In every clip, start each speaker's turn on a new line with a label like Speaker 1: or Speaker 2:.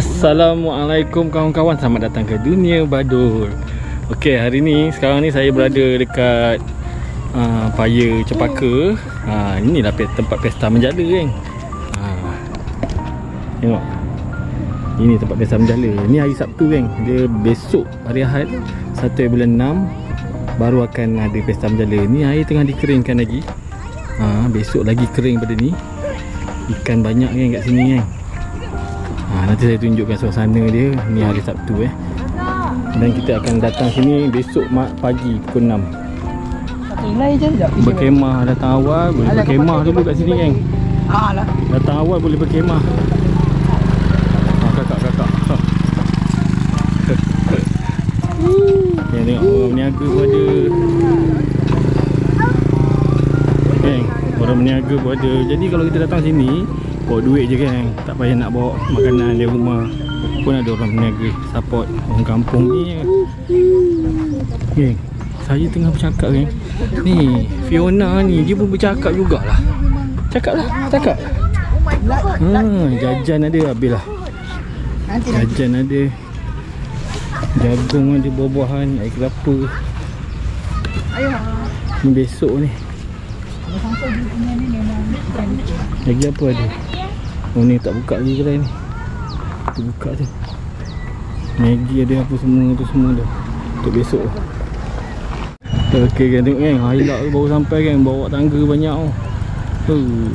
Speaker 1: Assalamualaikum kawan-kawan, selamat datang ke Dunia Badul. Okey, hari ni sekarang ni saya berada dekat Paya Cepaka. Inilah tempat pesta menjala kan. Tengok. Ini tempat pesta menjala. Ni hari Sabtu kan. Dia besok hari Ahad 1 bulan 6 baru akan ada pesta menjala. Ni air tengah dikeringkan lagi. Besok lagi kering pada ni. Ikan banyak kan kat sini kan. Nanti saya tunjukkan suasana dia. Ni hari Sabtu dan kita akan datang sini besok pagi pukul 6. Berkemah datang awal. Boleh berkemah dulu kat sini kan. Datang awal boleh berkemah. Kakak-kakak tengok orang berniaga pun ada kan. Orang berniaga pun ada. Jadi kalau kita datang sini bawa duit je kan, tak payah nak bawa makanan dari rumah. Pun ada orang berniaga support orang kampung ni kan. Saya tengah bercakap kan. Ni Fiona ni dia pun bercakap jugalah. Cakap. Jajan ada habis lah. Jajan ada, jagung ada, buah-buahan, air kelapa. Ni besok ni. Lagi apa ada? Oh ni tak buka lagi kedai ni. Tu buka je. Maggi ada apa semua tu semua dah. Untuk besok. Okey kan, tengok kan. Hilak tu baru sampai kan. Bawa tangga banyak tau.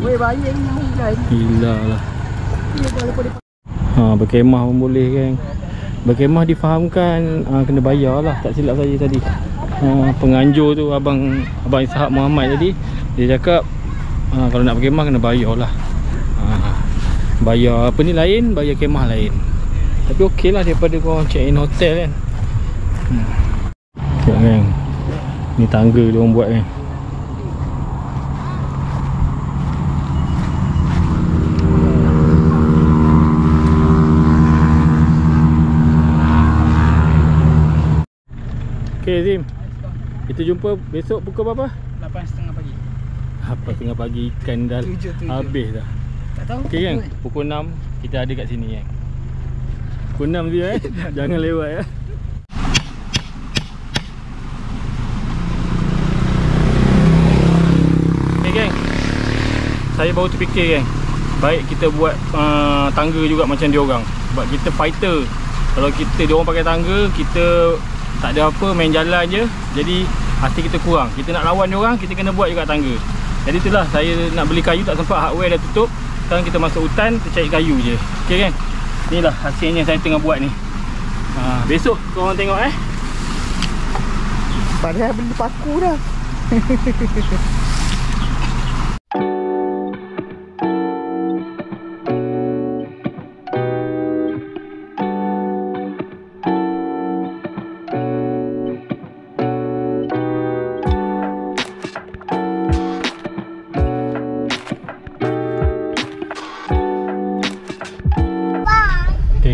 Speaker 1: Weh bayar ni yang hujan. Gila lah. Berkemah pun boleh kan. Berkemah difahamkan kena bayar lah. Tak silap saya tadi. Penganjur tu Abang Ishak Muhammad tadi, dia cakap kalau nak berkemah kena bayar lah. Bayar apa ni lain, bayar kemah lain. Tapi okey lah daripada korang check in hotel kan. Tengok kan. Ni tangga dia orang buat kan. Okay Zim, kita jumpa besok pukul berapa?
Speaker 2: 8.30 pagi.
Speaker 1: 8.30 pagi, ikan dah
Speaker 2: 7.
Speaker 1: habis dah.
Speaker 2: Tak tahu.
Speaker 1: Okay kan, pukul 6 kita ada kat sini kan. Pukul 6 dia jangan lewat ya. Okay geng, saya baru terfikir geng, baik kita buat tangga juga macam diorang. Sebab kita fighter. Kalau diorang pakai tangga, kita tak ada apa, main jalan je. Jadi hati kita kurang. Kita nak lawan diorang, kita kena buat juga tangga. Jadi itulah saya nak beli kayu tak sempat, hardware dah tutup. Sekarang kita masuk hutan, kita cari kayu je. Okay kan. Inilah hasilnya saya tengah buat ni. Besok korang tengok
Speaker 2: Padahal beli paku dah.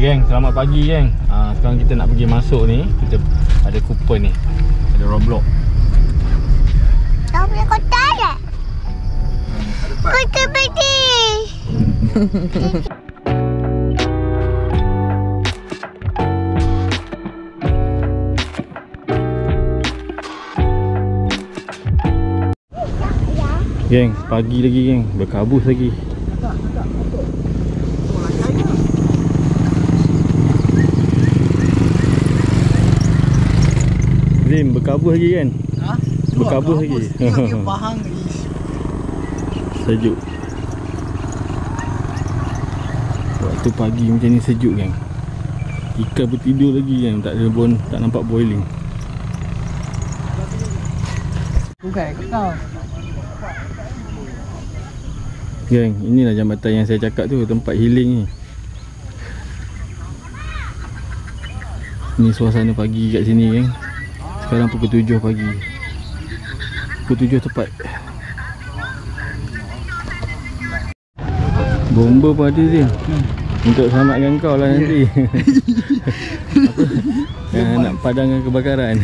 Speaker 1: Geng, selamat pagi geng. Sekarang kita nak pergi masuk ni. Kita ada kupon ni. Ada Roblox.
Speaker 3: Kau punya kotak tak? Kotak putih. Geng, pagi lagi geng. Berkabus lagi. Zim, berkabus lagi kan? Berkabus lagi.
Speaker 2: Bahang lagi.
Speaker 1: Sejuk. Waktu pagi macam ni sejuk kan. Ikan pun tidur lagi kan. Tak ada pun, tak nampak boiling.
Speaker 2: Bukan kau.
Speaker 1: Geng, inilah jambatan yang saya cakap tu, tempat healing ni. Ni suasana pagi kat sini geng. Sekarang pukul 7 pagi. Pukul 7 tepat. Bomba pun ada Zim. Untuk selamatkan kau lah nanti. Nak padamkan kebakaran.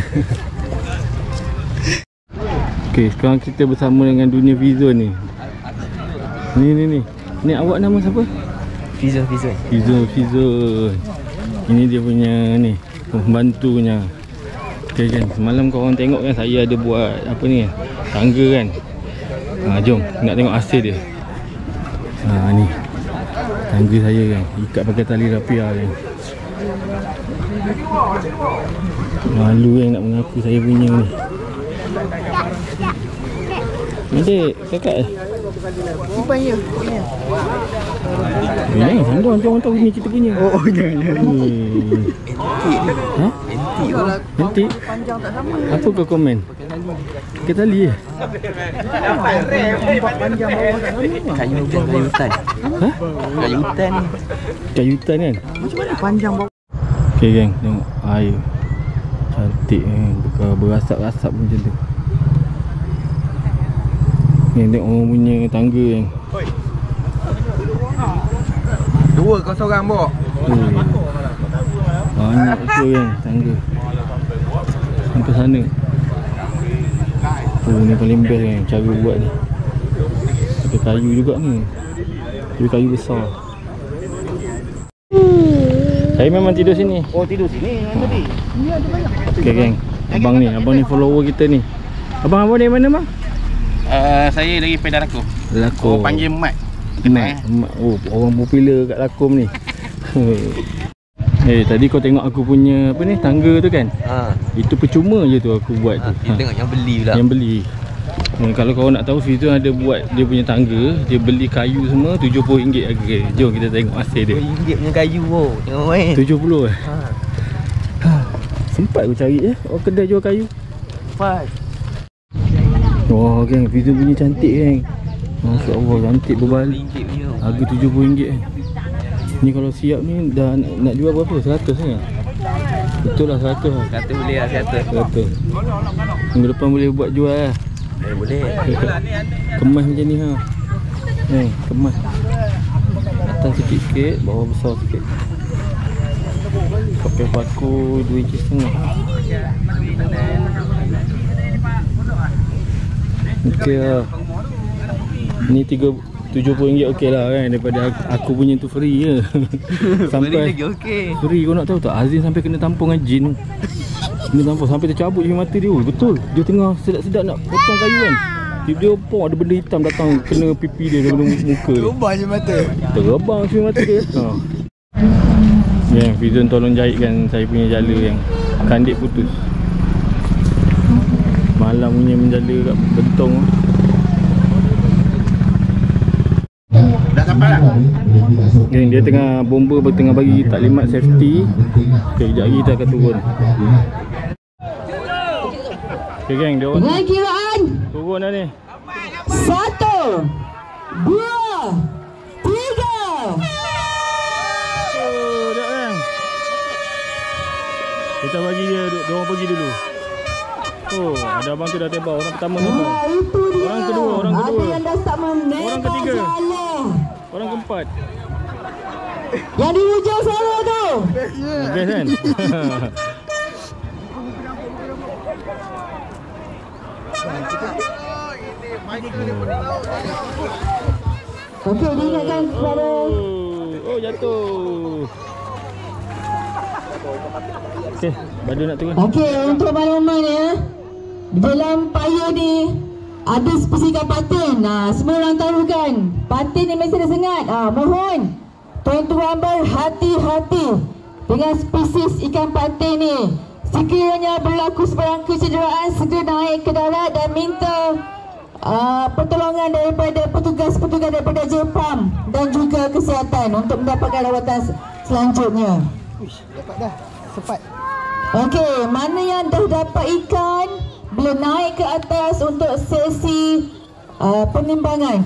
Speaker 1: Okey, sekarang kita bersama dengan Dunia Vizon ni. Ni awak nama siapa?
Speaker 2: Fizo.
Speaker 3: Ini dia punya ni, pembantunya. Okay kan, semalam korang tengok kan saya ada buat apa ni, tangga kan. Jom nak tengok hasil dia. Ni tangga saya kan, ikat pakai tali rapia kan. Malu kan nak mengaku saya punya ni. Adik, kakak
Speaker 2: Rupanya.
Speaker 3: Jangan sandung nanti orang tahu ni kita punya.
Speaker 2: Oh, jangan.
Speaker 3: Ha? Nanti
Speaker 2: Panjang tak sama.
Speaker 3: apa kau komen? Pakai tali je.
Speaker 2: Panjang bawah tak sama.
Speaker 4: Kayu hutan.
Speaker 3: Ha?
Speaker 4: Kayu hutan ni.
Speaker 3: Kayu hutan kan?
Speaker 2: Macam mana panjang bawah?
Speaker 3: Okay geng, tengok air cantik kan, berasap-rasap macam tu. Ni tengok orang punya tangga kan.
Speaker 4: 2 kau seorang bawa.
Speaker 3: Banyak tu kan tangga sampai sana. Ni paling best kan cara buat ni. Pakai kayu juga ni. Tapi kayu besar. Saya memang tidur sini.
Speaker 4: Oh, tidur sini tadi.
Speaker 3: Okay geng, abang ni follower kita ni. Abang dari mana bang?
Speaker 4: Saya dari Pedan Lakum.
Speaker 3: Lakum.
Speaker 4: Oh, panggil Mat.
Speaker 3: Mat. Oh, orang popular kat Lakum ni. Tadi kau tengok aku punya apa ni, tangga tu kan? Itu percuma je tu aku buat tu.
Speaker 4: Dia tengok yang beli pula.
Speaker 3: Yang beli. Kalau kau nak tahu, Fizu ada buat dia punya tangga. Dia beli kayu semua RM70 harga. Jom kita tengok hasil dia.
Speaker 4: RM70 punya kayu oh. Tengok main.
Speaker 3: 70 Sempat aku cari orang kedai jual kayu.
Speaker 4: Pas.
Speaker 3: Wah geng, Fizu punya cantik geng. Masya-Allah, cantik berbalik.
Speaker 4: RM70 punya.
Speaker 3: Harga RM70 kan. Ni kalau siap ni dah nak jual berapa? 100 kan? Betul lah 100 lah.
Speaker 4: Kata boleh lah 100.
Speaker 3: Minggu depan boleh buat jual lah.
Speaker 4: Boleh.
Speaker 3: Kemas macam ni ha. Kemas. Atas sikit-sikit, bawah besar sikit. Pakai paku 2 inci setengah. Okey lah. Ni RM70 okey lah kan. Daripada aku punya tu free je. Sampai
Speaker 4: lagi okey.
Speaker 3: free, kau nak tahu tak, Azin sampai kena tampung dengan jin. Kena tampung sampai tercabut je mata dia. Betul. Dia tengah sedap-sedap nak potong kayu kan. Dia pun ada benda hitam datang kena pipi dia, kena muka dia.
Speaker 2: Terbang je mata.
Speaker 3: Terbang semua mata dia. Yang Fizun tolong jahitkan saya punya jala yang kandik putus. Malam punya menjala kat bentong.
Speaker 4: Dah sampai dah.
Speaker 3: Dia tengah bomba tengah bagi taklimat safety. Okay, sekejap lagi kita akan turun. Okay geng, dia orang
Speaker 5: Dengan kiraan
Speaker 3: turun dah ni.
Speaker 5: 1, 2, 3.
Speaker 3: Oh, dah geng. Kita bagi dia orang pergi dulu. Oh, ada abang tu dah tebal. Orang pertama tebal.
Speaker 5: Itu dia.
Speaker 3: Orang kedua, orang kedua.
Speaker 5: Ada yang dah start menebal
Speaker 3: Orang ketiga.
Speaker 5: jalan.
Speaker 3: Orang keempat.
Speaker 5: Yang di hujung sana tu.
Speaker 3: Best kan?
Speaker 5: Okey, diingatkan kepada
Speaker 3: Oh, jatuh. Okey, Badu nak turun.
Speaker 5: okey, untuk makluman ya. Dalam payung ni ada spesifikan patin. Semua orang tahu kan. Patin ni mesti ada sengat. Mohon tuan-tuan berhati-hati dengan spesies ikan patin ni. Sekiranya berlaku sebarang kecederaan, segera naik ke darat dan minta pertolongan daripada petugas-petugas daripada JPAM dan juga kesihatan untuk mendapatkan rawatan selanjutnya.
Speaker 2: Dapat dah. Cepat.
Speaker 5: Okey, mana yang dah dapat ikan boleh naik ke atas untuk sesi penimbangan.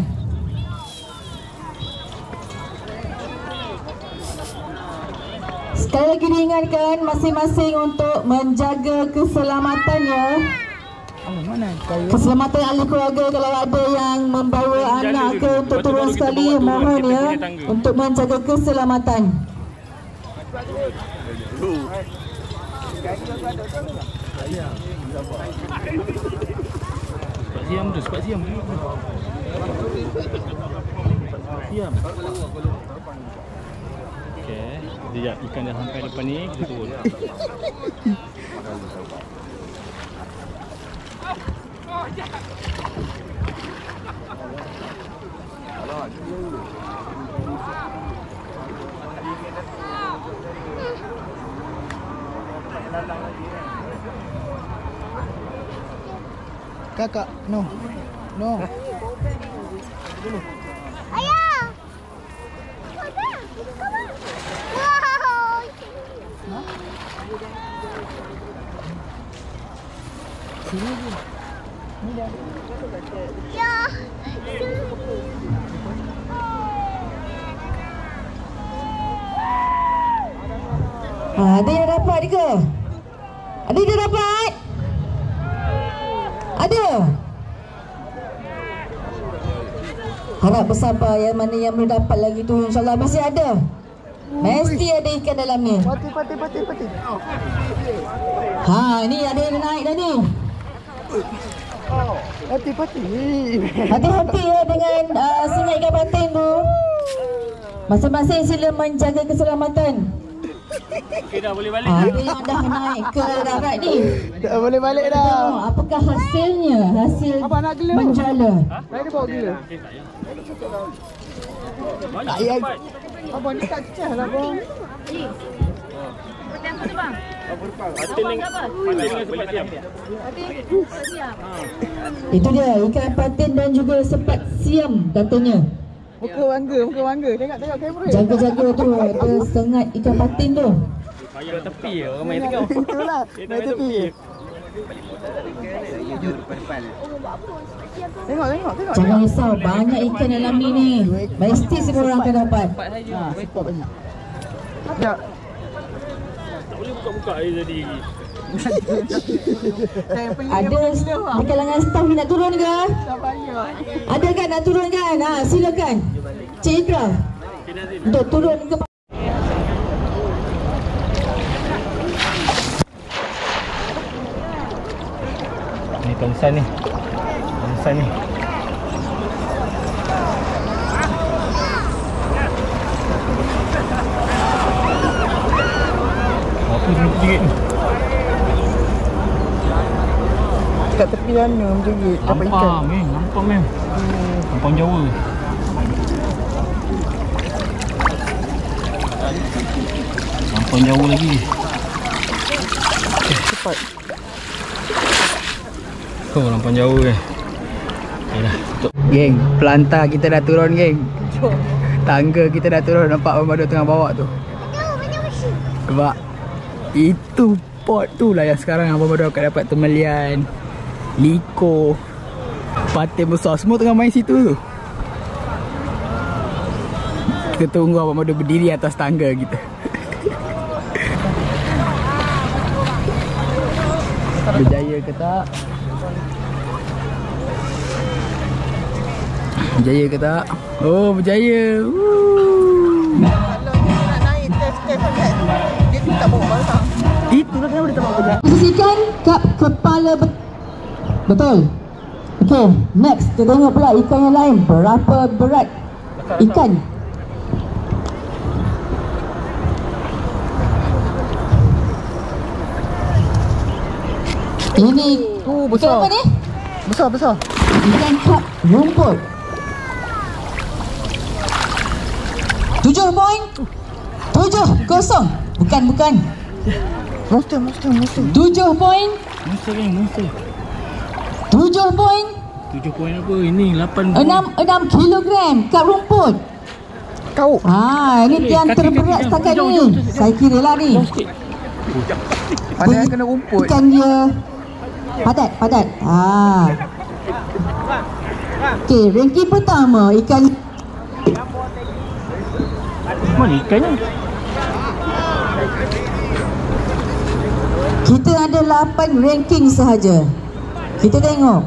Speaker 5: Sekali lagi diingatkan masing-masing untuk menjaga keselamatannya.
Speaker 2: Mana kayu?
Speaker 5: Keselamatan ahli keluarga kalau ada yang membawa anak ke untuk turun sekali, mohon ya untuk menjaga keselamatan.
Speaker 3: Cepat siam tu, cepat siam. Siam. Okey. Sekejap ikan dah sampai depan ni, kita turun.
Speaker 2: Kakak, no. No.
Speaker 6: Ayah! Wow!
Speaker 2: Sini je. Ni dah.
Speaker 6: Ya!
Speaker 5: Ada yang dapat ke? Ada yang dapat? Ada? Harap bersabar, yang mana yang belum dapat lagi tu, insyaAllah masih ada. Mesti ada ikan dalam ni.
Speaker 2: Pati.
Speaker 5: Ha, ni ada yang naik dah ni.
Speaker 2: Pati.
Speaker 5: Hati-hati ya dengan sungai ikan patin tu. Masing-masing sila menjaga keselamatan.
Speaker 3: Okey dah, boleh balik.
Speaker 5: Ada yang dah naik ke darat ni.
Speaker 2: Dah boleh balik dah.
Speaker 5: Apakah hasilnya? Hasil
Speaker 2: Abang nak gila?
Speaker 5: menjala.
Speaker 2: Saya dia bawa gila. Tak payah. Abang ni tak cecah lah bang.
Speaker 5: Itu dia, ikan patin dan juga sepat siam katanya.
Speaker 2: Muka bangga. Tengok kamera.
Speaker 5: Jaga-jaga tu, ada sengat ikan patin tu.
Speaker 3: Bayar tepi je, orang main tengok.
Speaker 2: Itulah, main tepi. Tengok.
Speaker 5: Jangan risau, banyak ikan dalam ni. Mesti semua orang akan dapat.
Speaker 2: Sepak banyak. Ya.
Speaker 3: Tak boleh buka-buka air tadi.
Speaker 5: Ada di kalangan staf ni nak turun ke? Ada kan nak turun kan? Ha, silakan. Cik Ikra. Untuk turun ke.
Speaker 3: Ni tongsan ni. Apa sedikit ni?
Speaker 2: Kat tepi sana menjerit dapat ikan.
Speaker 3: Lampang mem. Lampang Jawa. Lampang Jawa lagi.
Speaker 2: Cepat.
Speaker 3: Oh, lampang Jawa ke. Yalah,
Speaker 2: Geng, pelantar kita dah turun geng. Tangga kita dah turun, nampak Abang Badut tengah bawa tu. Sebab itu pot tu lah yang sekarang Abang Badut akan dapat temelian, liko, patin besar, semua tengah main situ tu. Kita tunggu Abang Badut berdiri atas tangga kita. Berjaya ke tak? Berjaya ke tak? Oh, berjaya. Kalau dia nak naik test dia tak bawa barang. Itu lah kenapa dia tak bawa barang.
Speaker 5: Posisikan kap kepala betul. Okey, next kita tengok pula ikan yang lain. Berapa berat ikan? Ini
Speaker 2: besar.
Speaker 5: ikan apa ni?
Speaker 2: Besar.
Speaker 5: Ikan kap rumput. 7 poin. 7-0. Bukan.
Speaker 2: Monster.
Speaker 5: 7 poin.
Speaker 3: monster kan, monster.
Speaker 5: 7 poin.
Speaker 3: 7 poin apa? Ini 8
Speaker 5: 6 kilogram kap rumput.
Speaker 2: Kau.
Speaker 5: Ini yang
Speaker 3: kaki
Speaker 5: terberat
Speaker 3: jauh,
Speaker 5: setakat
Speaker 3: jauh,
Speaker 5: ni.
Speaker 3: jauh.
Speaker 5: Saya kira lah ni.
Speaker 2: Pandai kena rumput.
Speaker 5: Ikan dia padat. Okey, ranking pertama ikan.
Speaker 3: Mana ikannya?
Speaker 5: Kita ada 8 ranking sahaja. Kita tengok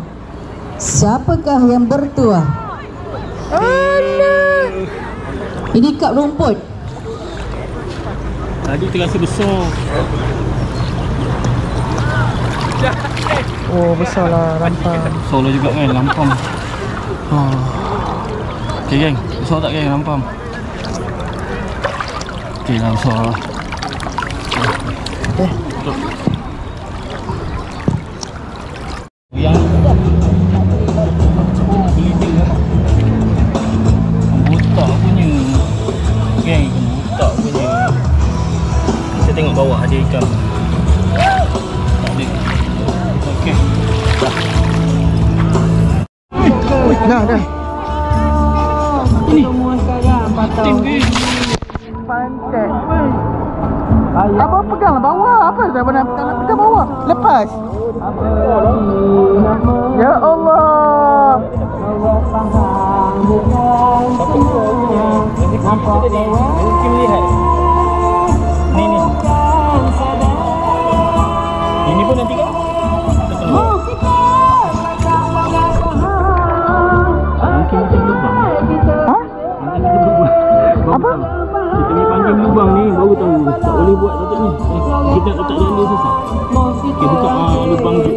Speaker 5: siapakah yang bertuah. Ini kap rumput.
Speaker 3: Tadi terasa besar.
Speaker 2: Oh, besar lah rampang.
Speaker 3: Besar lah juga kan, lampang. Okay geng, besar tak geng, lampang? Okey lah, besar lah.
Speaker 2: Okey.
Speaker 3: Yang butak punya geng, butak punya. Kita tengok bawah ada ikan. Tak ada. Okey.
Speaker 2: Dah.
Speaker 3: Ini patin ke?
Speaker 2: Pantat. Abang pegang bawah. Apa dah nak pegang bawah? Lepas. Ya Allah.
Speaker 3: Mungkin lihat. Ni. Ini pun nanti kan? Mungkin lubang.
Speaker 2: Ha? Apa?
Speaker 3: Kita ni panggil lubang ni baru tahu. Tak boleh buat patutnya. Kita nak letak dalam dia susah. Okey, buka lubang je.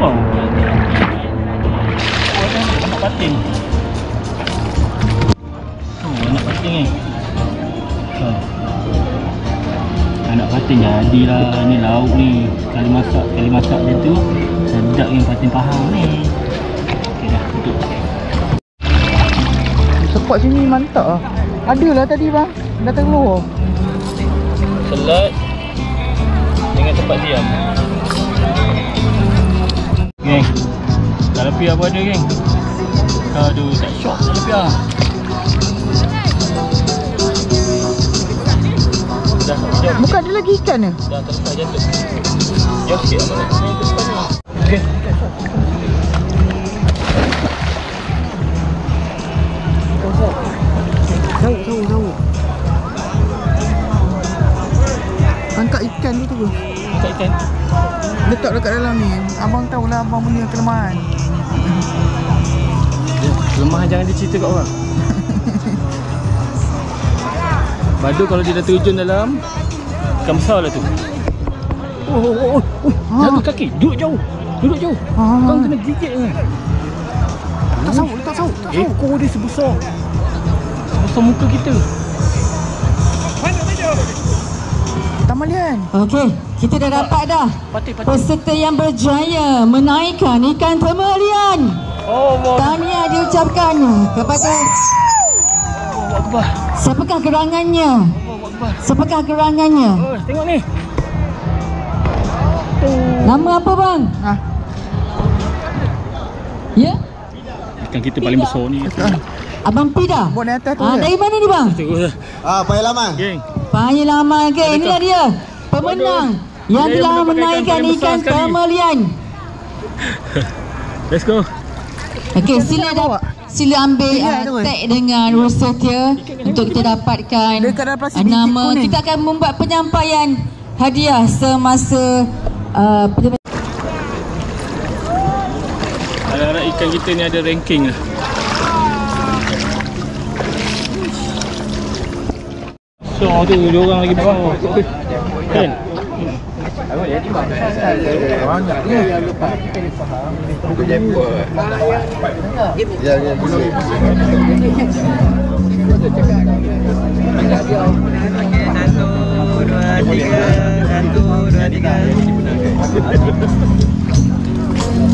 Speaker 3: Oh. Nampak patin. Oh, anak patin ni. Anak patin jadilah ni lauk ni. Sekali masak dia tu sedap yang patin pahang ni. Okey dah, tutup.
Speaker 2: Spot sini mantap lah. Adalah tadi bang. Dah terkeluar.
Speaker 3: Selat dengan tempat diam. Geng, tak lepi apa ada geng. Aduh, tak syok tak lepi lah. Dah, sekejap.
Speaker 2: Bukan ada lagi ikan ke?
Speaker 3: Dah terlepas jatuh. Jauh sikit apa nak jatuh depan ni. Okey.
Speaker 2: Tahu. Angkat ikan tu tu.
Speaker 3: Angkat ikan.
Speaker 2: Letak dekat dalam ni. Abang tahulah abang punya kelemahan.
Speaker 3: Kelemahan jangan dicerita kat orang. Badu kalau dia dah terjun dalam ikan besar lah tu. Oh. Jaga kaki. Duduk jauh. Kau kena gigit kan.
Speaker 2: Tak sauk.
Speaker 3: Ekor dia sebesar muka kita.
Speaker 2: Tamalian.
Speaker 5: Okey, kita dah dapat dah. Peserta yang berjaya menaikkan ikan tamalian. Tahniah diucapkan kepada siapakah gerangannya?
Speaker 3: Oh, tengok ni.
Speaker 5: Nama apa bang? Ya?
Speaker 3: Ikan kita paling besar ni.
Speaker 5: Abang P dah?
Speaker 2: Buat naik atas tu.
Speaker 5: Dari mana ni bang?
Speaker 4: Pengalaman.
Speaker 3: Geng.
Speaker 5: Pengalaman ke? Inilah dia pemenang yang telah menaikkan ikan tamalian.
Speaker 3: Let's go.
Speaker 5: Okey, sila ambil tag dengan Rosetia untuk kita dapatkan nama. Kita akan membuat penyampaian hadiah semasa
Speaker 3: Harap-harap ikan kita ni ada ranking lah. So tu dia orang lagi bawah. Kan?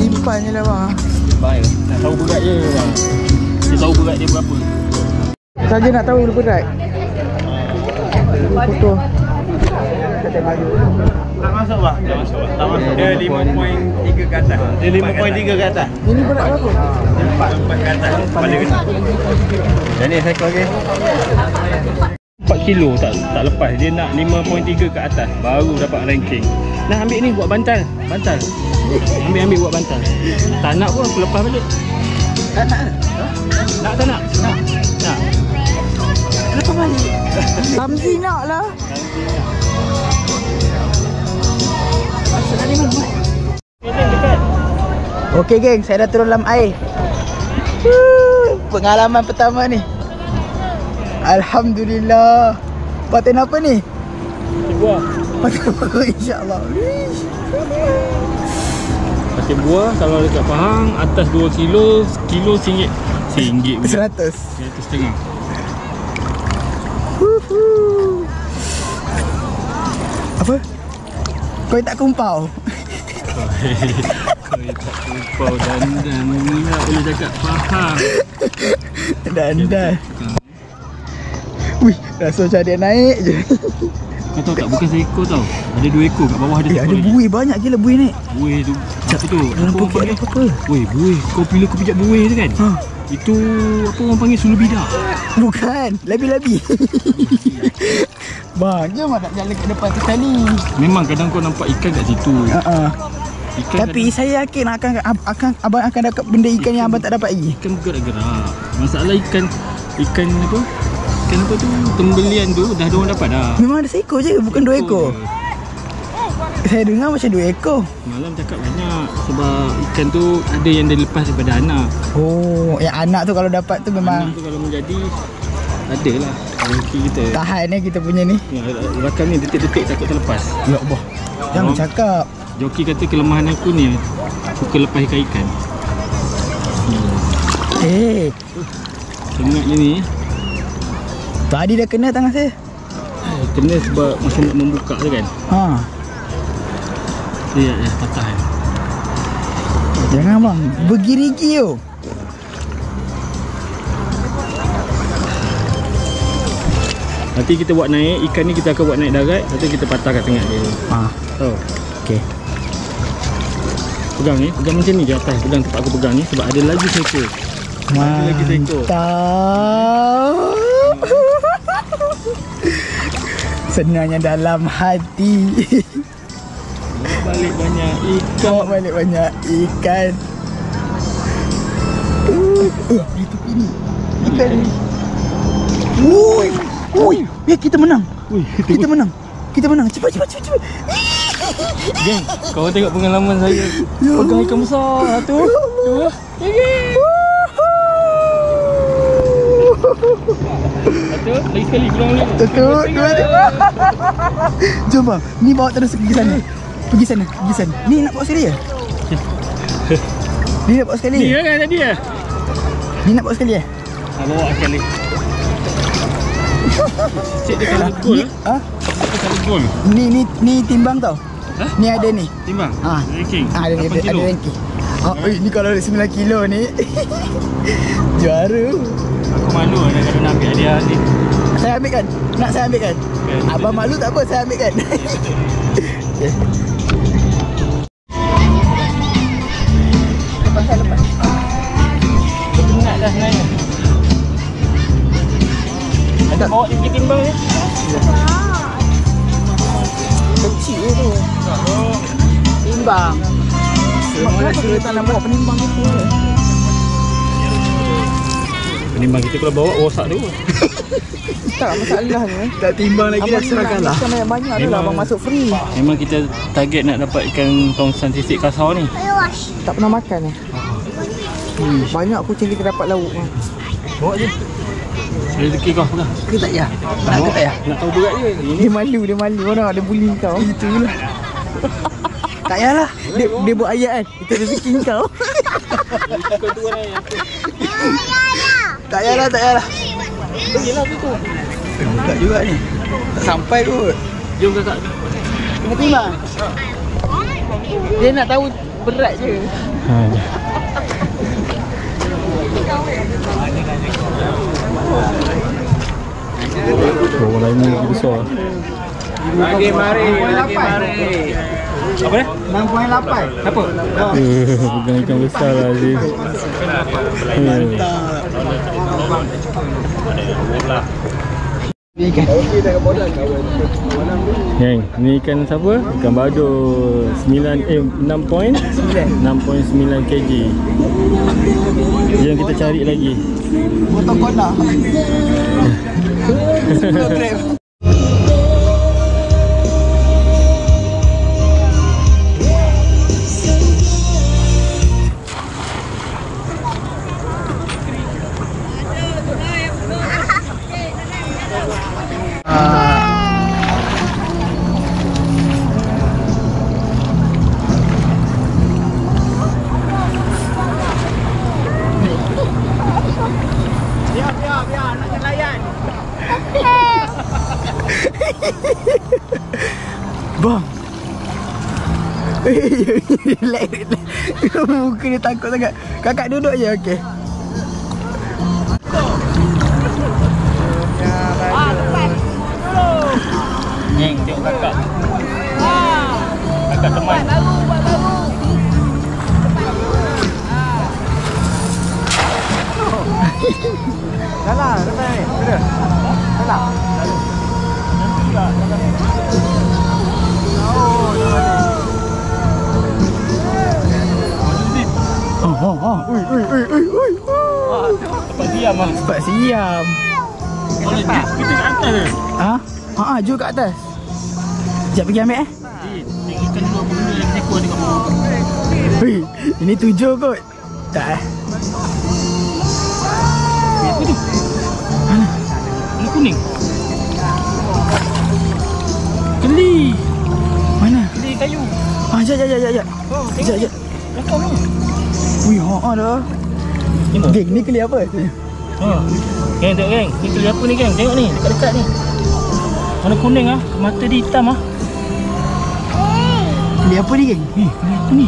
Speaker 2: Simpan je lah bang.
Speaker 3: Baik. Nak tahu berat je bang. Dia tahu berat dia berapa.
Speaker 2: Saja nak tahu berat. Foto.
Speaker 4: Tak masuk bang. Tak masuk. Dia 5.3 ke atas. Dia 5.3 ke atas.
Speaker 2: Ini berat berapa?
Speaker 4: 4 ke atas. Paling kecil. Dan ni saya lagi.
Speaker 3: 4 kilo tak lepas. Dia nak 5.3 ke atas baru dapat ranking. Nah, ambil ni buat bantal. Ambil buat bantal. Tak nak pun aku lepas balik. Nak tak nak? Nak.
Speaker 2: Lepas balik. Samzi nak lah. Okey geng, saya dah turun dalam air. Pengalaman pertama ni. Alhamdulillah. Paten apa ni?
Speaker 3: Buah.
Speaker 2: Paten apa insya-Allah.
Speaker 3: Pakai buah. Kalau dekat Pahang atas 2 kilo, kilo RM1. RM1 pula.
Speaker 2: 100.
Speaker 3: 100.5.
Speaker 2: Apa? Kau tak kumpau?
Speaker 3: Kau tak kumpau dandan. Ni nak boleh cakap Pahang.
Speaker 2: Dan. Wih, rasa macam dia naik je.
Speaker 3: Kau tahu tak, bukan seekor tau. Ada 2 ekor kat bawah ada seekor
Speaker 2: Ada
Speaker 3: lagi.
Speaker 2: buih banyak gila buih naik.
Speaker 3: Buih tu. Apa tu?
Speaker 2: Dalam
Speaker 3: Apa orang
Speaker 2: pokok
Speaker 3: panggil?
Speaker 2: ada apa?
Speaker 3: Weh, buih. Kau bila kau pijak buih tu kan?
Speaker 2: Ha.
Speaker 3: Itu apa orang panggil sulu bidak.
Speaker 2: Bukan, labi-labi. Bang, jom nak jalan ke depan tu sekali.
Speaker 3: Memang kadang kau nampak ikan kat situ. Ikan
Speaker 2: Tapi saya yakin abang akan dapat benda ikan yang abang tak dapat lagi.
Speaker 3: ikan bergerak-gerak. Masalah ikan apa? Ikan apa tu? Tembelian tu dah ada orang dapat dah.
Speaker 2: Memang ada seekor je, bukan 2 ekor. Saya dengar macam 2 ekor.
Speaker 3: Malam cakap banyak sebab ikan tu ada yang dia lepas daripada anak.
Speaker 2: Oh, yang anak tu kalau dapat tu memang
Speaker 3: Anak tu kalau menjadi adalah rezeki kita.
Speaker 2: tahan kita punya ni.
Speaker 3: Ya, rakam ni detik-detik takut terlepas.
Speaker 2: Ya Allah. Jangan cakap.
Speaker 3: Joki kata kelemahan aku ni suka lepas ikan-ikan. Tengok je ni.
Speaker 2: Tadi dah kena tangan saya.
Speaker 3: Kena sebab masa nak membuka tu kan. Ya, patah kan.
Speaker 2: Jangan bang, bergirigi tu.
Speaker 3: Nanti kita buat naik, ikan ni kita akan buat naik darat. Lepas tu kita patah kat tengah dia. Tahu?
Speaker 2: Okey.
Speaker 3: Pegang ni, pegang macam ni je atas. Pegang tempat aku pegang ni sebab ada lagi seekor. Ada lagi seekor.
Speaker 2: Mantap. Senangnya dalam hati.
Speaker 3: Balik banyak ikan.
Speaker 2: Bawa balik banyak ikan. Di tepi ni. Ikan ni. Ui, kita menang. Kita menang. Kita menang. Cepat.
Speaker 3: Geng, kau tengok pengalaman saya. Pegang ikan besar tu. Satu, lagi sekali kurang lagi.
Speaker 2: Satu, dua, tiga. Jom bang, ni bawa terus pergi sana. Pergi sana. Ni nak bawa sekali ya? Ni nak bawa sekali?
Speaker 3: Ni kan tadi ya?
Speaker 2: Ni nak bawa sekali ya?
Speaker 3: Bawa sekali. Cik dia kalau gol. Dia kalau gol.
Speaker 2: Ni timbang tau. Ni ada ni.
Speaker 3: Timbang? Ranking?
Speaker 2: Ada ranking. Ni kalau 9 kilo ni. Juara.
Speaker 3: Aku malu lah kalau nak ambil hadiah ni.
Speaker 2: Saya ambil kan? Nak saya ambil kan? Abang malu tak apa, saya ambil kan? Okay. Lepas.
Speaker 3: Penat dah sebenarnya. Ada bawa dia pergi timbang ni?
Speaker 2: Kecil tu. Timbang. Semua suruh tak nak bawa penimbang itu.
Speaker 3: Penimbang kita kalau bawa rosak tu.
Speaker 2: Tak masalah ni. Tak timbang lagi dah serahkan lah. Banyak tu lah abang masuk free.
Speaker 3: Memang kita target nak dapat ikan tongsan sisik kasar ni.
Speaker 2: Tak pernah makan ni. Banyak kucing kita dapat lauk ni.
Speaker 3: Bawa je. Rezeki kau pegang.
Speaker 2: Ke tak ya? Nak ke tak ya?
Speaker 3: Nak tahu berat je.
Speaker 2: Dia malu. Orang ada bully kau. Itulah. Tak payahlah. Dia buat ayat kan. Itu rezeki kau. Tak payahlah.
Speaker 3: Yelah tu.
Speaker 2: Tak juga ni. Tak sampai kot.
Speaker 3: Jom kakak.
Speaker 2: Kena timbang. Dia nak tahu berat je.
Speaker 3: Orang lain ni lagi besar.
Speaker 4: Lagi mari.
Speaker 3: Apa dia?
Speaker 2: 6.8.
Speaker 3: Apa? Pegang ikan besar lah Aziz.
Speaker 2: Ikan.
Speaker 3: Yang ni ikan siapa? Ikan badur 6.9 kg. Yang kita cari lagi.
Speaker 2: Potong konak. 10 gram. Bang. Relax. Muka dia takut sangat. Kakak duduk je, okey.
Speaker 1: Geng, tengok kakak. Kakak teman.
Speaker 4: Salah, lepas ni. Sudah. Salah.
Speaker 2: Ui.
Speaker 1: Tempat diam lah.
Speaker 2: Sebab siam.
Speaker 1: Kalau jeep kita kat atas je.
Speaker 2: Ha? Jom kat atas. Sekejap pergi ambil
Speaker 1: Tengokkan dulu apa benda yang ekor dekat bawah.
Speaker 2: Hui, ini 7 kot. Tak
Speaker 1: Apa tu? Mana? Mana kuning? Keli.
Speaker 2: Mana?
Speaker 1: Keli kayu.
Speaker 2: Sekejap.
Speaker 1: Oh,
Speaker 2: Sekejap.
Speaker 1: belakang ni.
Speaker 2: Ui, dah.
Speaker 1: Tengok.
Speaker 2: Geng, ni keli apa?
Speaker 1: Geng, tengok geng. Ni keli apa ni geng? Tengok ni, dekat-dekat ni. Warna kuning ah, mata dia hitam ah.
Speaker 2: Keli apa ni, geng?
Speaker 1: Keli apa ni?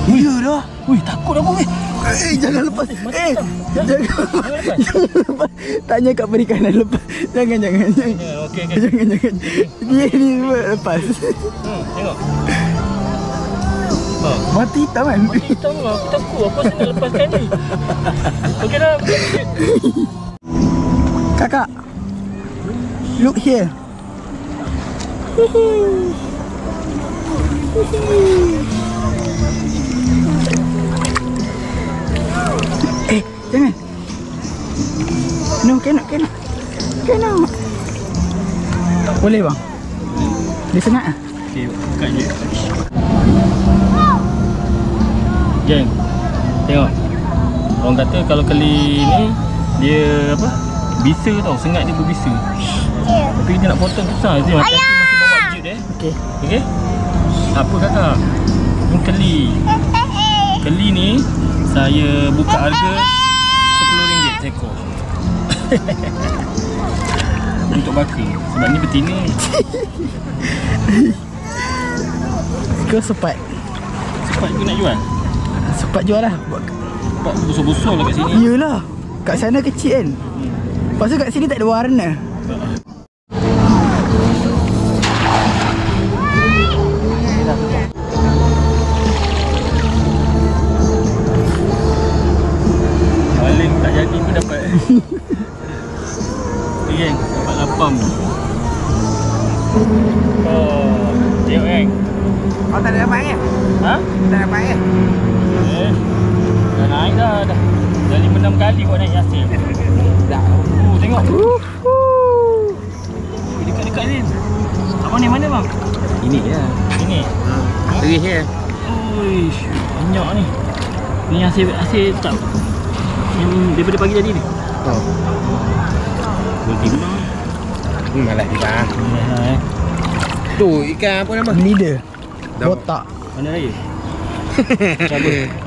Speaker 2: Ya dah.
Speaker 1: Ui, takut aku weh.
Speaker 2: Jangan lepas. Jangan lepas. Tanya kat perikanan lepas. Jangan.
Speaker 1: Okey.
Speaker 2: Jangan. Dia ni semua lepas.
Speaker 1: Tengok.
Speaker 2: Mati hitam kan?
Speaker 1: Hitam lah, aku takut. Aku rasa nak lepaskan ni. Okey dah.
Speaker 2: Kakak. Look here. Jangan. No, cannot. Boleh bang? Dia sengat ah?
Speaker 1: Okey, buka je. Geng, tengok. Orang kata kalau keli ni dia apa? Bisa tau, sengat dia berbisa. Tapi kita nak potong susah. Dia masih bawa jeep dia. Okey. Apa kakak? Ni keli. Keli ni saya buka harga RM10 seekor. Untuk bakar. Sebab ni betina.
Speaker 2: Kau sepat
Speaker 1: juga nak jual.
Speaker 2: Sepat jual lah.
Speaker 1: Sebab busur-busur lah kat sini.
Speaker 2: Yelah, kat sana kecil kan. Lepas tu kat sini tak ada warna.
Speaker 1: Paling tak jadi pun dapat. Okay geng, dapat lapam. Oh, tengok geng.
Speaker 4: Kau tak ada dapat ke?
Speaker 1: Ha?
Speaker 4: Tak dapat ke?
Speaker 1: Dah naik dah. Dah 5-6 kali buat naik Yasin.
Speaker 4: Tak.
Speaker 1: Tengok. Dekat-dekat ni. Abang ni mana bang?
Speaker 4: Ini je.
Speaker 1: Ini.
Speaker 4: Terih je.
Speaker 1: Uish, banyak ni. Ni asyik tak. Yang daripada pagi tadi ni.
Speaker 4: Oh.
Speaker 1: Bertimbang.
Speaker 4: Malas timbang.
Speaker 1: Ya,
Speaker 4: Tu ikan apa nama?
Speaker 2: Leader. Botak.
Speaker 1: Mana raya?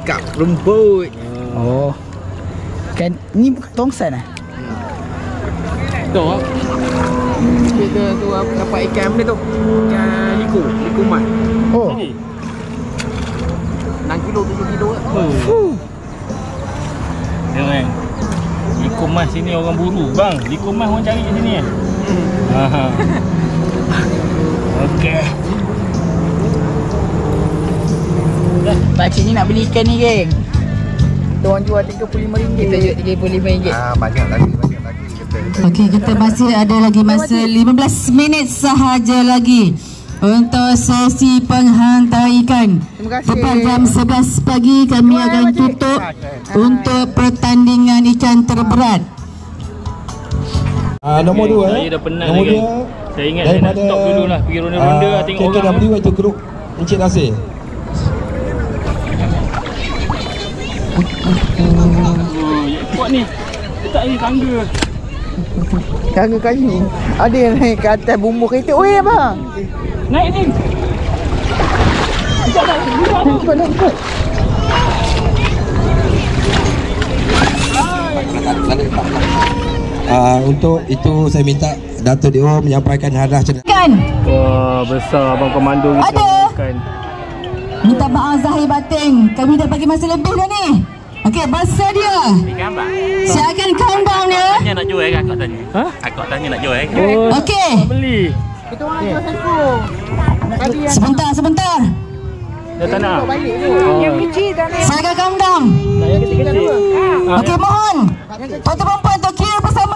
Speaker 4: Kap rumput.
Speaker 2: Oh. Kan ni bukan tongsan ah?
Speaker 4: Tu. Kita tu apa dapat ikan benda tu? Ikan liku mat.
Speaker 2: Oh.
Speaker 4: 6 kilo 7 kilo ke?
Speaker 1: Tengok kan. Liko mas sini orang buru. Bang, liko mas orang cari kat sini kan? Okey.
Speaker 2: Pakcik ni nak beli ikan ni geng. Kita orang jual RM35. Kita jual RM35.
Speaker 4: Banyak lagi kita.
Speaker 5: Okey, kita masih ada lagi masa 15 minit sahaja lagi untuk sesi penghantar ikan. Tepat jam 11 pagi kami akan tutup untuk pertandingan ikan terberat.
Speaker 7: Nombor 2
Speaker 1: Saya dah penat
Speaker 7: nombor
Speaker 1: lagi.
Speaker 7: 2
Speaker 1: Saya ingat saya nak stop dulu lah. Pergi ronda-ronda lah tengok orang.
Speaker 7: KKW itu grup Encik Nasir.
Speaker 1: Oh, kuat ni. Letak ni tangga.
Speaker 2: Tangga kayu. Ada yang naik ke atas bumbu kereta. Oi abang.
Speaker 1: Naik ni.
Speaker 2: Cepat.
Speaker 7: Untuk itu saya minta Dato' Dewa menyampaikan hadiah cendekia.
Speaker 5: Kan?
Speaker 1: Wah, besar abang komando kita.
Speaker 5: Ada.
Speaker 1: Makan.
Speaker 5: Minta maaf Zahir Batin. Kami dah bagi masa lebih dah ni. Okey, besar dia. Saya akan count down dia.
Speaker 8: Tanya nak jual kan akak tanya.
Speaker 1: Ha?
Speaker 8: Akak tanya nak jual kan.
Speaker 1: Oh,
Speaker 5: Okey.
Speaker 1: beli.
Speaker 5: Sebentar.
Speaker 1: Dah tak nak.
Speaker 5: Saya akan count down.
Speaker 1: Yang kecil-kecil.
Speaker 5: Okey, mohon. Tuan-tuan perempuan tu kira bersama.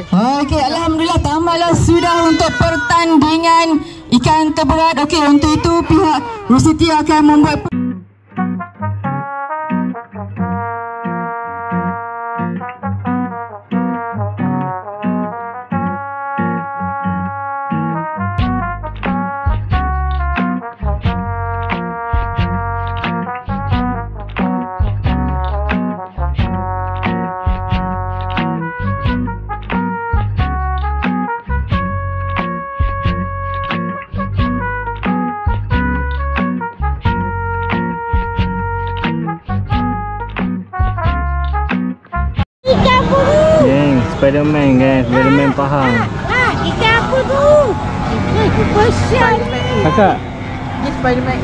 Speaker 5: Okey, alhamdulillah tamatlah sudah untuk pertandingan ikan terberat. Okey, untuk itu pihak Rusiti akan membuat
Speaker 1: Spiderman kan, Spiderman Pahang.
Speaker 6: Ikan apa tu? Besar ni.
Speaker 1: Kakak.
Speaker 4: Ni Spiderman.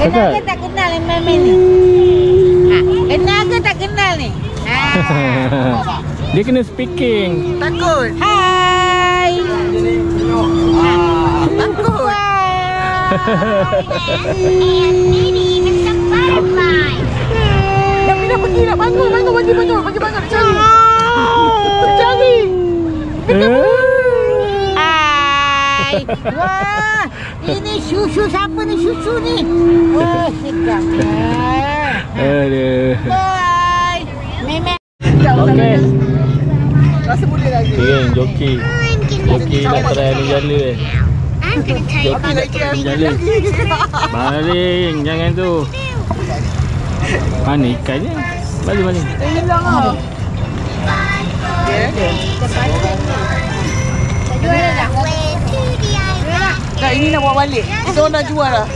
Speaker 6: Kenal ke tak kenal main-main ni? Kenal ke tak kenal ni?
Speaker 1: Dia kena speaking.
Speaker 4: Takut.
Speaker 6: Hai.
Speaker 4: Takut. Yang Mina pergi nak bangun. Bagi bangun nak cari. Cari.
Speaker 6: Hai. Wah, ini susu siapa ni susu ni? Wah, sedap.
Speaker 1: Aduh.
Speaker 6: Hai. Memang.
Speaker 1: Okey.
Speaker 4: Rasa boleh lagi.
Speaker 1: Geng, joki. Joki nak try ni jala eh. Joki nak try ni jala. Baling, jangan tu. Mana ikannya? Baling.
Speaker 4: Hilang ah. Dah ini nak bawa balik. So nak jual dah.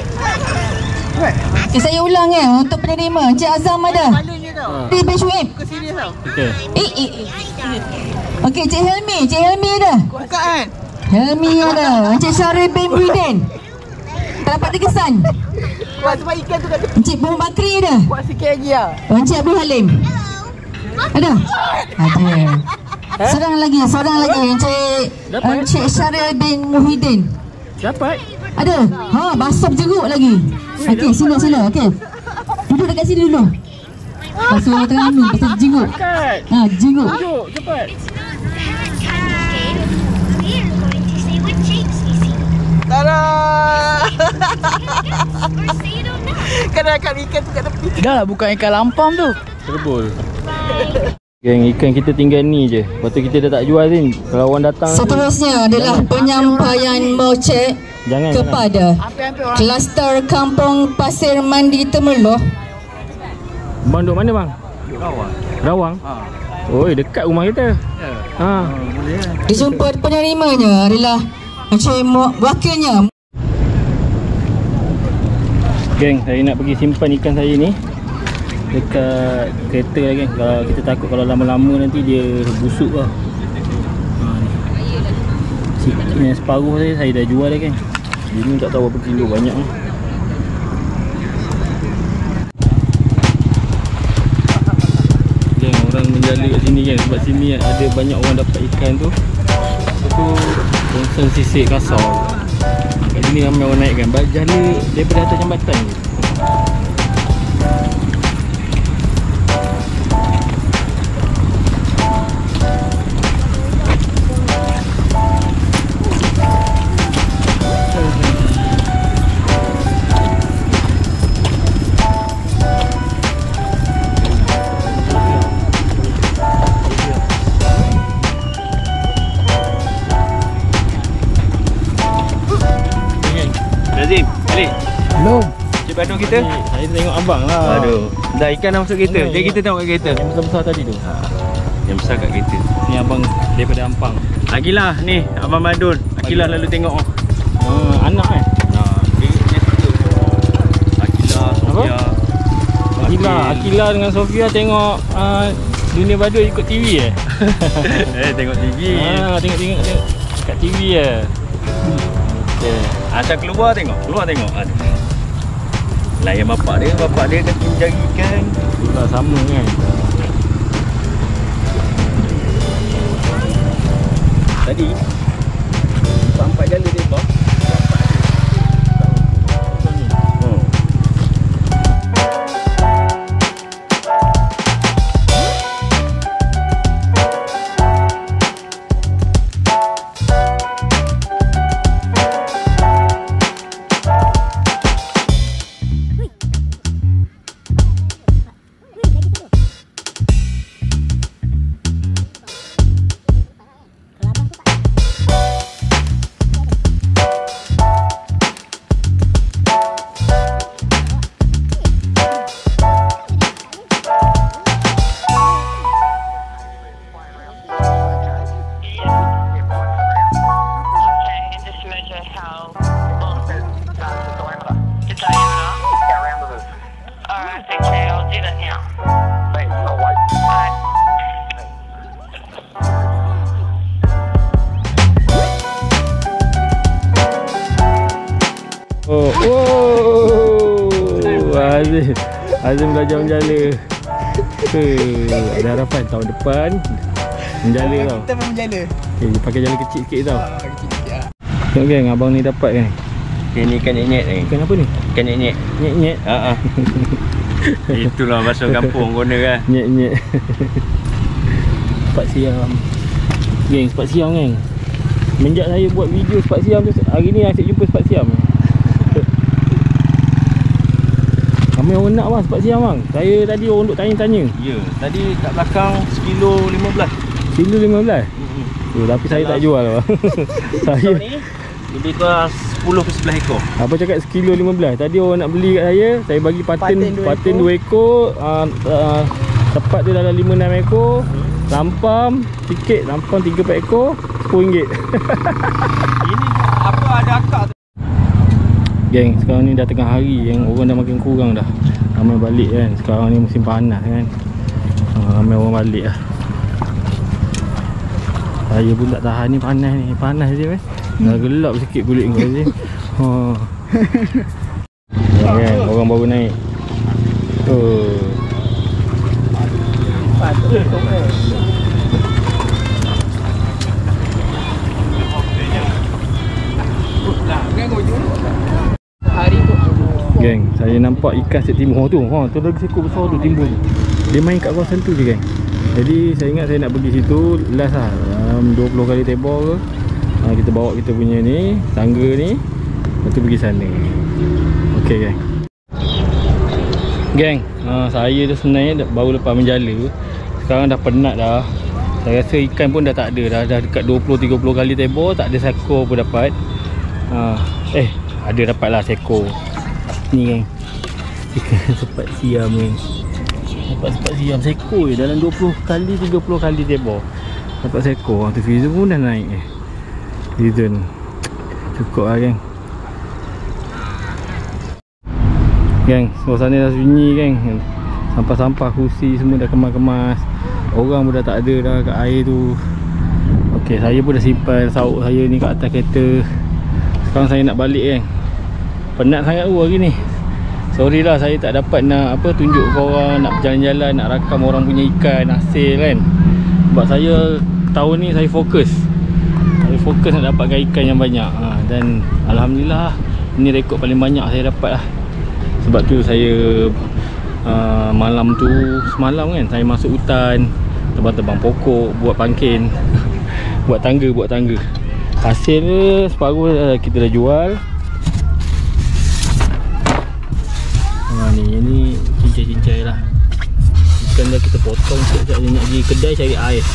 Speaker 5: Okay, saya ulang untuk penerima. Encik Azam ada.
Speaker 4: Baliknya tau.
Speaker 5: Di Bashwib.
Speaker 4: Bukan serius tau.
Speaker 1: Okey.
Speaker 5: Okey, Cik Helmi ada.
Speaker 4: Bukan.
Speaker 5: Helmi ada. Encik Syarif bin Muhyiddin. Tak dapat terkesan.
Speaker 4: Buat sebab ikan tu kat
Speaker 5: Encik Muhammad Bakri ada.
Speaker 4: buat sikit lagi lah.
Speaker 5: Encik Abdul Halim. Ada? Ada. Seorang lagi Encik Syarif bin Muhyiddin.
Speaker 1: Dapat.
Speaker 5: Ada? Ha, basuh jeruk lagi. Okey, sila. Okey. Duduk dekat sini dulu. Basuh tengah ni, pasal jenguk.
Speaker 1: Dekat.
Speaker 5: Ha, jenguk.
Speaker 1: Duduk, cepat.
Speaker 4: Tada! Kadang-kadang ikan tu kat tepi.
Speaker 2: Dah lah bukan ikan lampam tu.
Speaker 1: Terbul. Geng, ikan kita tinggal ni je. Lepas tu kita dah tak jual ni. Kalau orang datang
Speaker 5: Seterusnya adalah penyampaian mocek kepada kluster Kampung Pasir Mandi Temerloh.
Speaker 1: Bang duduk mana bang? Rawang. Oi, dekat rumah kita. Ha.
Speaker 5: Dijumpa penerimanya adalah Encik wakilnya.
Speaker 1: Geng, saya nak pergi simpan ikan saya ni dekat kereta lah geng. Kalau kita takut kalau lama-lama nanti dia busuk lah. Ni separuh saya dah jual dah geng. Dia ni tak tahu berapa kilo, banyak ni. Geng, orang menjala kat sini kan. Sebab sini ada banyak orang dapat ikan tu. Lepas tu concern sisik kasar. Kat sini ramai orang naik kan. Jala daripada atas jambatan je.
Speaker 8: Razim, balik.
Speaker 2: Belum.
Speaker 8: Cik Bandung kita.
Speaker 1: Saya tengok abang lah.
Speaker 8: Aduh. Dah ikan dah masuk kereta. Jadi kita tengok kat kereta.
Speaker 1: Yang besar-besar tadi tu.
Speaker 8: Yang besar kat kereta.
Speaker 1: Ni abang daripada Ampang.
Speaker 8: Agilah ni, Abang Madun. Agilah lalu tengok.
Speaker 1: Anak
Speaker 8: Dia suka. Agilah, Sofia.
Speaker 3: Akila dengan Sofia tengok Dunia Badut ikut TV
Speaker 8: Tengok TV.
Speaker 3: Tengok kat TV
Speaker 8: Asal keluar tengok. Layan bapak dia kaki jari ikan.
Speaker 3: Itulah sama kan.
Speaker 8: Tadi sampai jala dia bawah.
Speaker 3: Azim belajar menjala. Ada harapan tahun depan menjala tau.
Speaker 2: Kita pun menjala.
Speaker 3: Pakai jala kecil sikit tau.
Speaker 2: Kecil sikit lah.
Speaker 3: Tengok geng, abang ni dapat kan.
Speaker 8: Ini ikan nyet-nyet ni.
Speaker 3: Ikan apa ni?
Speaker 8: Ikan nyet-nyet.
Speaker 3: Nyet-nyet.
Speaker 8: Itulah bahasa kampung guna kan.
Speaker 3: Nyet-nyet. Sepat siam. Geng, sepat siam geng. Menjak saya buat video sepat siam tu, hari ni asyik jumpa sepat siam. Ramai orang nak bang sepat siam bang. Saya tadi orang duk tanya-tanya.
Speaker 8: Ya, tadi kat belakang sekilo 15.
Speaker 3: Kilo 15? Tapi saya tak jual bang. Saya
Speaker 8: ni lebih kurang 10 ke 11 ekor.
Speaker 3: Apa cakap sekilo 15. Tadi orang nak beli kat saya bagi patin 2 ekor. Tepat tu dalam 5-6 ekor. Lampam sikit, lampam 3-4 ekor, RM10.
Speaker 8: Ini apa ada akak tu?
Speaker 3: Geng, sekarang ni dah tengah hari yang orang dah makin kurang dah. Ramai balik kan. Sekarang ni musim panas kan. Ramai orang balik lah. Saya pun tak tahan ni, panas ni. Panas je kan. Dah gelap sikit kulit kau je. Kan, orang baru naik. Geng, saya nampak ikan set timbul tu. Tu lagi seekor besar tu timbul. Dia main kat kawasan tu je geng. Jadi saya ingat saya nak pergi situ last lah, 20 kali tebor ke. Kita bawa kita punya ni, tangga ni, lepas tu pergi sana. Okey geng. Geng, saya tu sebenarnya baru lepas menjala. Sekarang dah penat dah. Saya rasa ikan pun dah tak ada dah. Dah dekat 20-30 kali tebor, tak ada seekor pun dapat. Ada dapat lah seekor. Ni geng, ikan sepat siam ni. Dapat sepat siam seekor je dalam 20 kali 30 kali tebor. Dapat seekor. Tu Fizun pun dah naik Fizun. Cukup lah geng. Geng, suasana dah sunyi geng. Sampah-sampah kursi semua dah kemas-kemas. Orang pun dah tak ada dah kat air tu. Okey, saya pun dah simpan sauk saya ni kat atas kereta. Sekarang saya nak balik geng. Penat sangat hari ni. Sorry lah saya tak dapat nak tunjuk korang, nak berjalan-jalan, nak rakam orang punya ikan hasil kan. Sebab saya tahun ni saya fokus nak dapatkan ikan yang banyak. Dan alhamdulillah ini rekod paling banyak saya dapat lah. Sebab tu saya semalam kan saya masuk hutan, tebang-tebang pokok, buat pangkin. buat tangga. Hasil separuh kita dah jual. Ni cincai-cincai lah. Ikan dah kita potong sekejap je, nak pergi kedai cari ais.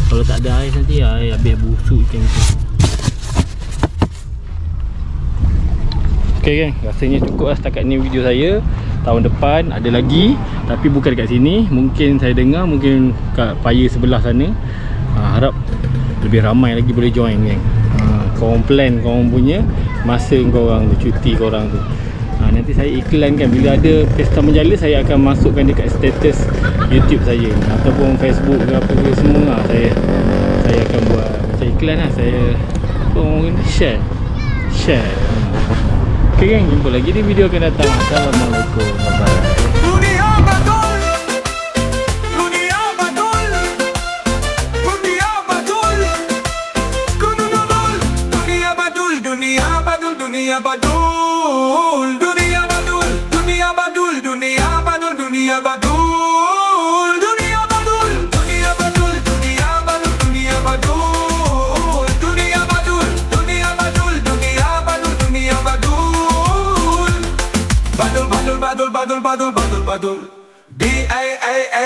Speaker 3: Kalau tak ada ais nanti habis busuk ikan itu. Ok geng, rasanya cukup lah setakat ni video saya. Tahun depan ada lagi, tapi bukan dekat sini. Mungkin saya dengar, mungkin kat Paya sebelah sana. Harap lebih ramai lagi boleh join geng. Korang plan korang punya masa korang tu, cuti korang tu. Nanti saya iklankan. Bila ada pesta menjala, saya akan masukkan dekat status YouTube saya ataupun Facebook ke apa ke semua. Saya akan buat macam iklan lah. Saya share. Okay gang, jumpa lagi di video akan datang. Assalamualaikum, bye-bye.
Speaker 9: Dunia badul, dunia badul, dunia badul, dunia badul, dunia badul, dunia badul, dunia badul, dunia badul, dunia badul, dunia badul, dunia badul, dunia badul, dunia badul, badul, badul, badul, badul, badul, badul, badul, D-A-A-A-A-D-O.